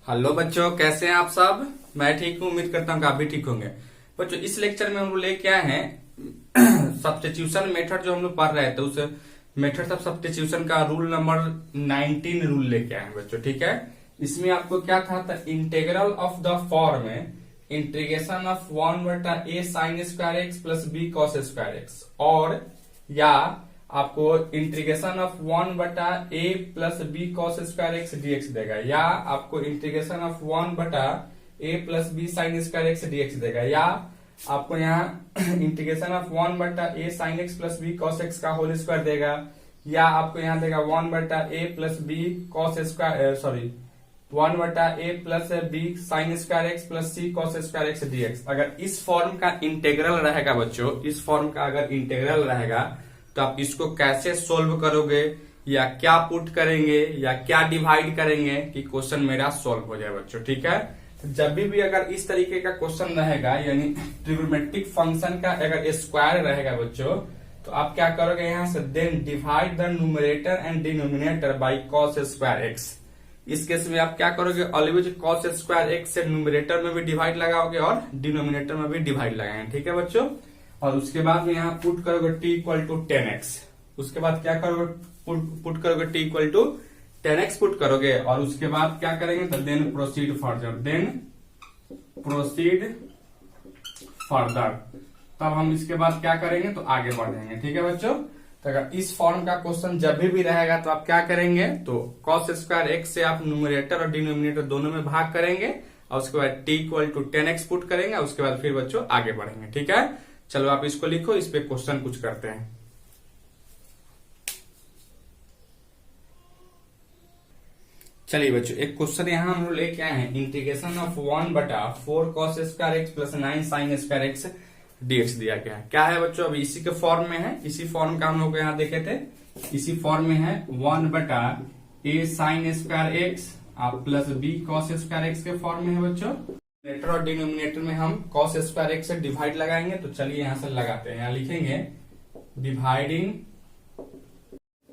Hello बच्चों, कैसे हैं आप सब। मैं ठीक हूँ, उम्मीद करता हूँ कि आप भी ठीक होंगे। बच्चों, इस लेक्चर में हम लोग लेके आए हैं सब्स्टिट्यूशन मेथड जो हम लोग पढ़ रहे थे, उस मेथड ऑफ सब्स्टिट्यूशन का रूल नंबर 19 रूल लेके आए हैं बच्चों। ठीक है, इसमें आपको क्या था integral of the form integration of 1/a sin square x plus b cos square x, और या आपको integration of 1/a plus b cos square x dx देगा, या आपको integration of 1/a plus b sin square x dx देगा, या आपको यहाँ integration of 1/a sin x plus b cos x का होल स्क्वायर देगा, या आपको यहाँ देगा 1/a plus b cos square 1/a plus b sin square x plus c cos square x dx। अगर इस फॉर्म का इंटीग्रल रहेगा बच्चों, इस फॉर्म का अगर इंटीग्रल रहेगा तो आप इसको कैसे सोल्व करोगे, या क्या पुट करेंगे, या क्या डिवाइड करेंगे कि क्वेश्चन मेरा सोल्व हो जाए बच्चों। ठीक है, तो जब भी अगर इस तरीके का क्वेश्चन रहेगा, यानी ट्रिग्नोमेट्रिक फंक्शन का अगर स्क्वायर रहेगा बच्चों, तो आप क्या करोगे यहाँ से, then divide the numerator and denominator by cos square X. इस केस में आप क्या करोगे, ऑलवेज कॉस स्क्वायर एक्स से न्यूमरेटर में भी डिवाइड लगाओगे और डिनोमिनेटर में भी डिवाइड लगाएंगे। ठीक है बच्चों, और उसके बाद में यहाँ पुट करोगे t इक्वल टू 10x। उसके बाद क्या करोगे, पुट करोगे t equal to 10x put करोगे, और उसके बाद क्या करेंगे, तो देन प्रोसीड फर्दर, तब हम इसके बाद क्या करेंगे, तो आगे बढ़ जाएंगे। ठीक है बच्चों, तो अगर इस फॉर्म का क्वेश्चन जब भी रहेगा तो आप क्या करेंगे, तो कॉस स्क्वायर एक्स से आप न्यूमरेटर और डिनोमिनेटर दोनों में भाग करेंगे, और उसके बाद t equal to 10x put करेंगे, और उसके बाद फिर बच्चों आगे बढ़ेंगे। ठीक है, चलो आप इसको लिखो, इस पे क्वेश्चन कुछ करते हैं। चलिए बच्चों, एक क्वेश्चन यहाँ हम लोग लेके आए हैं, integration of 1/4 cos square x plus 9 sin square x dx दिया गया है। क्या है बच्चों, अभी इसी के फॉर्म में है, इसी फॉर्म का हम लोग यहाँ देखे थे, इसी फॉर्म में है 1/a sin square x plus b cos square x के फॉर्म में है बच्चों। न्यूमरेटर और डिनोमिनेटर में हम cos स्क्वायर एक्स से डिवाइड लगाएंगे, तो चलिए यहां से लगाते हैं। यहां लिखेंगे dividing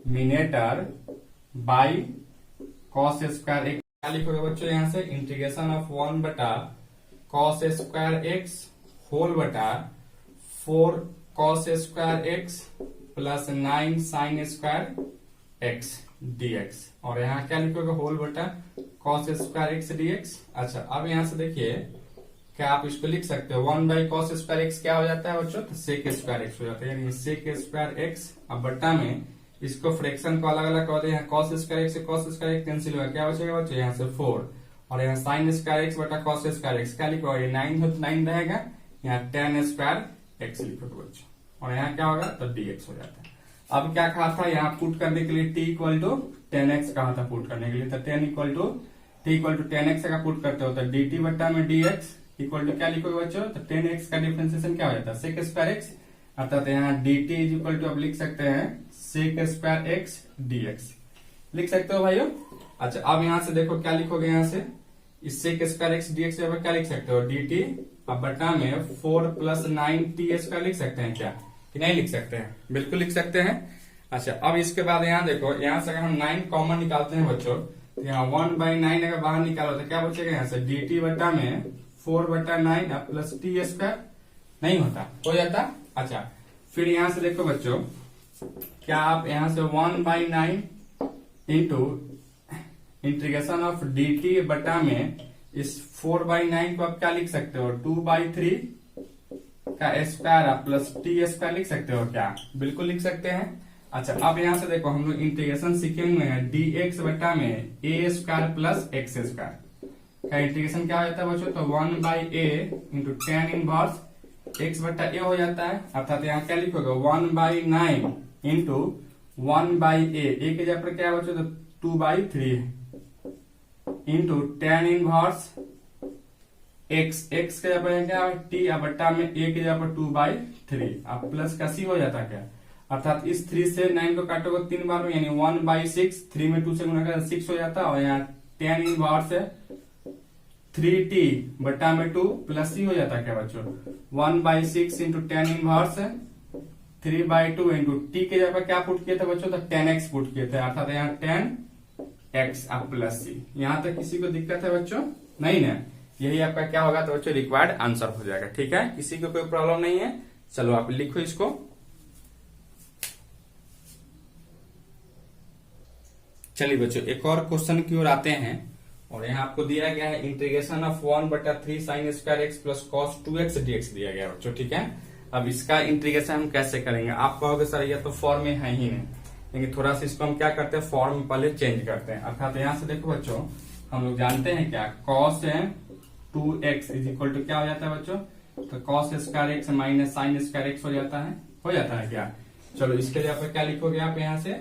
denominator by cos square x. क्या लिखोगे बच्चों, यहां से integration of 1/cos square x whole बटा 4 cos square x plus 9 sin square x dx, और यहाँ क्या लिखोगे, होल बटा cos स्क्वायर एक्स dx। अच्छा, अब यहाँ से देखिए, क्या आप इसको लिख सकते हो, 1/cos स्क्वायर एक्स क्या हो जाता है बच्चों, तो sec स्क्वायर एक्स हो जाता है, यानी sec स्क्वायर एक्स। अब बट्टा में इसको फ्रैक्शन को अलग अलग कर दे, यहाँ cos स्क्वायर एक्स से cos स्क्वायर एक्स कैंसिल होगा, क्या बचेगा बच्चों, यहाँ से 4, और यहाँ sin स्क्वायर एक्स बटा cos स्क्वायर एक्स क्या लिखोगा, ये 9 हो तो 9 रहेगा, यहाँ tan स्क्वायर एक्स लिखोगे बच्चों, और यहाँ क्या होगा, तो dx हो जाता है। अब क्या कहा था, यहाँ पुट करने के लिए t इक्वल टू 10x कहा था पुट करने के लिए, तो t इक्वल टू 10x का पुट करते हो, तो dt बट्टा में dx इक्वल टू क्या लिखोगे बच्चों, तो 10x का डिफरेंशिएशन क्या हो जाता है, sec स्क्वायर एक्स, अर्थात यहाँ dt इज इक्वल टू आप लिख सकते हैं sec स्क्वायर एक्स dx, लिख सकते हो भाइयों। अच्छा, अब यहाँ से देखो क्या लिखोगे, यहाँ से इस sec स्क्वायर एक्स dx के ऊपर क्या लिख सकते हो, dt, अब बट्टा में 4 प्लस 9t स्क्वायर लिख सकते हैं क्या, कि नहीं लिख सकते हैं, बिल्कुल लिख सकते हैं। अच्छा, अब इसके बाद यहाँ देखो, यहाँ से अगर हम 9 कॉमन निकालते हैं बच्चों, तो यहाँ 1/9 अगर बाहर निकालो तो क्या बचेगा, यहाँ से dt बट्टा में 4/9 प्लस t स्क्वायर नहीं होता, हो जाता। अच्छा, फिर यहाँ से देखो बच्चों, क्या आप यहाँ से 1/9 इंटू इंटीग्रेशन ऑफ dt बट्टा में इस 4/9 को आप क्या लिख सकते हो, 2/3 का स्क्वायर प्लस टी स्क्वायर लिख सकते हो क्या, बिल्कुल लिख सकते हैं। अच्छा, अब यहाँ से देखो, हम लोग इंटीग्रेशन सीखे हुए हैं, dx बट्टा में a square plus X square का इंटीग्रेशन क्या हो जाता है बच्चों, तो 1/a into tan inverse x बट्टा a हो जाता है, अर्थात यहाँ क्या लिखोगे, 1/9 इंटू 1/a के जगह पर क्या है बच्चों, तो 2/3 इंटू tan इनवर्स x के जगह पर क्या है t, बट्टा में a के जगह पर 2/3, अब प्लस का c हो जाता है क्या, अर्थात इस 3 से 9 को काटोगे 3 बार में, यानी 1/6, 3 में 2 से गुणा करें 6 हो जाता है, और यहाँ tan इनवर्स 3t बट्टा में 2 प्लस c हो जाता है क्या बच्चों, 1/6 into tan inverse 3/2 into t के जगह पर क्या पुट किए थे बच्चों, तो tan x पुट किए थे, अर्थात यहाँ tan एक्स अब प्लस सी। यहां तक किसी को दिक्कत है बच्चों? नहीं ना? यही आपका क्या होगा तो बच्चों रिक्वायर्ड आंसर हो जाएगा। ठीक है, किसी को कोई प्रॉब्लम नहीं है? चलो आप लिखो इसको। चलिए बच्चों एक और क्वेश्चन की ओर आते हैं, और यहाँ आपको दिया गया है integration of 1/3 sin square x plus cos 2x dx दिया गया बच्चों। ठीक है, अब इसका इंटीग्रेशन हम कैसे करेंगे? आप कहोगे सर ये तो फॉर्म में है ही नहीं, लेकिन थोड़ा सा इसको हम क्या करते हैं, फॉर्म में पहले चेंज करते हैं। अर्थात यहाँ से देखो बच्चों, हम लोग जानते हैं क्या, cos 2x is equal to क्या हो जाता है बच्चों, तो cos square x minus sine square x हो जाता है क्या? चलो इसके लिए आप क्या लिखोगे आप यहाँ से,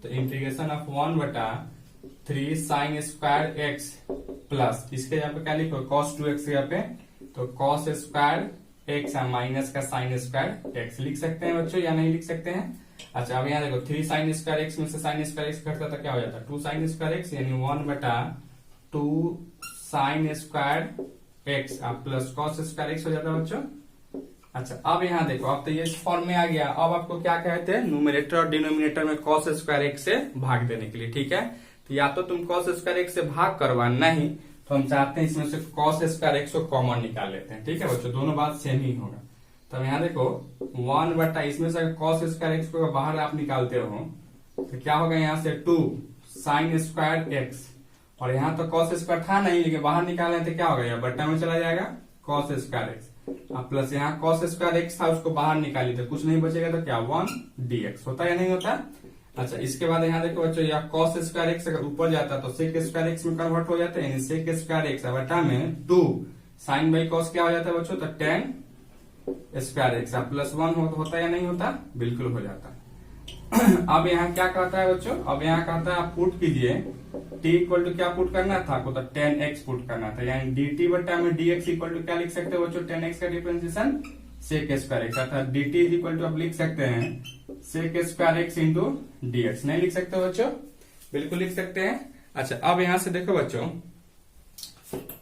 तो integration of 1/3 sin square x plus इसके यहाँ पे क्या लिखो, cos 2x यहाँ पे, तो cos स्क्वायर एक्स माइनस का साइन स्क्वायर एक्स लिख सकते हैं बच्चों या नहीं लिख सकते हैं? अच्छा अब यहाँ देखो 3 sin स्क्वायर एक्स में से साइन स्क्वायर एक्स घटता तो क्या हो जाता है, 2 sin स्क्वायर एक्स, यानी 1/2 sin square x plus cos square x हो जाता है बच्चों। अच्छा अब यहाँ देखो, अब तो ये फॉर्म में आ गया। अब आपको क्या कहते हैं, न्यूमरेटर और डिनोमिनेटर में cos स्क्वायर एक्स से भाग देने के लिए। ठीक है, तो या तो तुम cos स्क्वायर एक्स से भाग करवा, नहीं तो हम चाहते हैं इसमें से cos स्क्वायर एक्स को कॉमन निकाल लेते हैं। ठीक है बच्चों, दोनों बात सेम ही होगा। तो यहाँ देखो 1/, इसमें से cos स्क्वायर एक्स को बाहर आप निकालते हो तो क्या होगा, यहाँ से 2 sin स्क्वायर एक्स, और यहाँ तो cos स्क्वायर था नहीं, लेकिन बाहर निकाले तो क्या होगा, बट्टा में चला जाएगा cos स्क्वायर एक्स, प्लस यहाँ cos स्क्वायर एक्स था उसको बाहर निकाली तो कुछ नहीं बचेगा, तो क्या 1 dx होता है या नहीं होता? अच्छा इसके बाद यहाँ देखो बच्चों, यहाँ cos स्क्वायर एक्स अगर ऊपर जाता तो sec स्क्वायर एक्स में कन्वर्ट हो जाता है, यानी sec स्क्वायर एक्स बटा में 2 sin बाई cos क्या हो जाता है बच्चों, तो tan स्क्वायर एक्स प्लस 1 होता है या नहीं होता? बिल्कुल हो जाता है। अब यहाँ क्या कहता है बच्चों, अब यहाँ कहता है आप पुट कीजिए t इक्वल टू क्या पुट करना था आपको, तो tan x पुट करना था, यानी dt बटा में dx इक्वल टू क्या लिख सकते हो बच्चों, tan x का डिफरेंशिएशन sec स्क्वायर एक्स, अर्थात dt इज इक्वल टू आप लिख सकते हैं sec square x into dx। नहीं लिख सकते हो बच्चों? बिल्कुल लिख सकते हैं। अच्छा अब यहाँ से देखो बच्चों,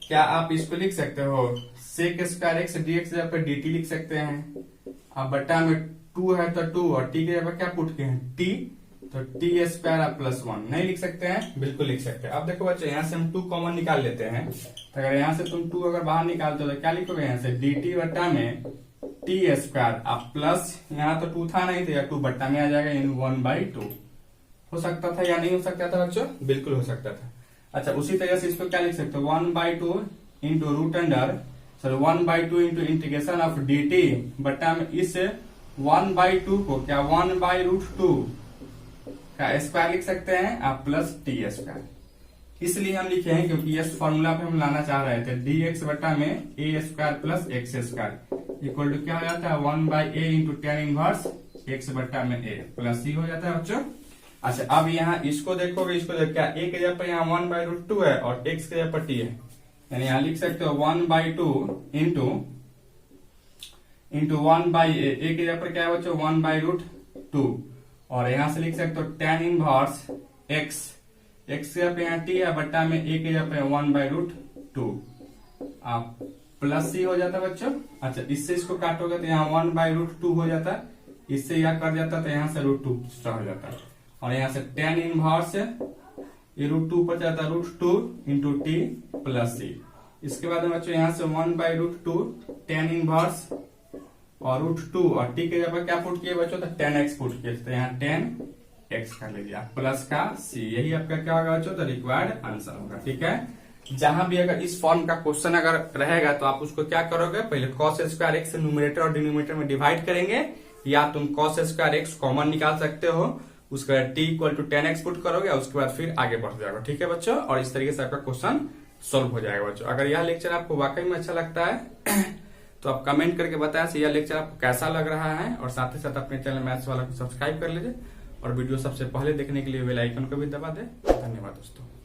क्या आप इसको लिख सकते हो sec स्क्वायर एक्स dx जगह पर dt लिख सकते हैं, अब बटा में 2 है तो 2, और t के जगह क्या पुट किए हैं t, तो t स्क्वायर प्लस 1। नहीं लिख सकते हैं? बिल्कुल लिख सकते हैं। अब देखो बच्चों, यहाँ से हम 2 कॉमन निकाल लेते हैं, तो अगर यहाँ से तुम 2 अगर बाहर निकालते हो तो क्या लिखोगे, यहाँ से dt बटा में t स्क्वायर प्लस यहाँ तो 2 था नहीं तो 2 बट्टा में आ जाएगा, यानी 1/2 हो सकता था या नहीं हो सकता था बच्चों? बिल्कुल हो सकता था। अच्छा उसी तरह से इसको क्या लिख सकते हो, 1/2 into root under, sorry 1/2 into integration of dt बट्टा में इस 1/2 को क्या 1/√2 का स्क्वायर लिख सकते हैं आप, प्लस टी स्क्वायर। इसलिए हम लिखे हैं क्योंकि इस फॉर्मूला पे हम लाना चाह रहे थे, dx बटा में a square plus X square equal to क्या हो जाता है, 1/a into tan inverse x बटा में a प्लस c हो जाता है बच्चों। अच्छा अब यहाँ इसको देखोगे, इसको क्या a के जगह पर यहाँ 1/√2 है और x के जगह पर t है, यानी यहाँ लिख सकते हो 1/2 इंटू 1/a, a की जगह पर क्या है बच्चों 1/√2, और यहां से लिख सकते हो tan इनवर्स x, x की जगह पे यहाँ t है बट्टा में a की जगह पे 1/√2 आप प्लस c हो जाता है बच्चों। अच्छा इससे इसको काटोगे तो यहाँ 1/√2 हो जाता है, इससे यह कट जाता है तो यहाँ से √2 एक्स्ट्रा हो जाता है, और यहाँ से tan इनवर्स ये √2 ऊपर जाता है √2 इंटू टी प्लस सी। इसके बाद में बच्चों यहाँ से 1/√2 tan इनवर्स और √2 और t के जगह पर क्या पुट किए बच्चों, तो tan x पुट किए, तो यहाँ tan x कर लीजिए आप प्लस का c। यही आपका क्या होगा बच्चों, तो रिक्वायर्ड आंसर होगा। ठीक है, जहां भी अगर इस फॉर्म का क्वेश्चन अगर रहेगा तो आप उसको क्या करोगे, पहले cos स्क्वायर एक्स न्यूमरेटर और डिनोमिनेटर में डिवाइड करेंगे, या तुम cos स्क्वायर एक्स कॉमन निकाल सकते हो, उसके बाद t equal to tan x put करोगे, उसके बाद फिर आगे बढ़ जाएगा। ठीक है बच्चों, और इस तरीके से आपका क्वेश्चन सोल्व हो जाएगा बच्चों। अगर यह लेक्चर आपको वाकई में अच्छा लगता है तो आप कमेंट करके बताएं यह लेक्चर आपको कैसा लग रहा है, और साथ ही साथ अपने चैनल मैथ्स वाला को सब्सक्राइब कर लीजिए, और वीडियो सबसे पहले देखने के लिए बेल आइकन को भी दबा दें। धन्यवाद दोस्तों।